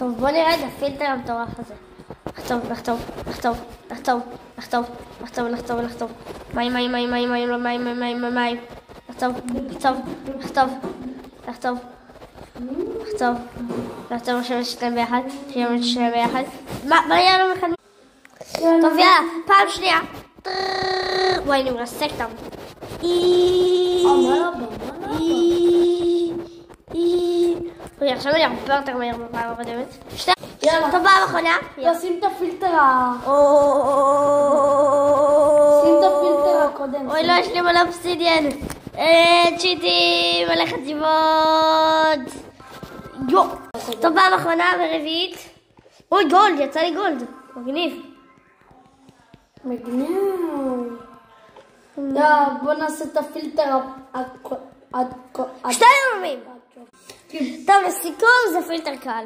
טוב, בוא נראה את הפילטר המטורף הזה. לחטוב. מים. לחטוב, שתיים ביחד. מה היה לנו אחד? טוב, יאללה, פעם שנייה. וואי, אני מרסק אותם. עכשיו אני הרבה יותר מהר בפעם הקודמת. טוב, פעם אחרונה. שים את הפילטר הקודם. אוי, לא, יש לי מלא אובסידיאן. צ'יטים, מלא חציבות. יו. טוב, פעם אחרונה ורביעית. אוי, גולד, יצא לי גולד. מגניב. בוא נעשה את הפילטר שתי ימים. טוב, לסיכום זה פילטר קל.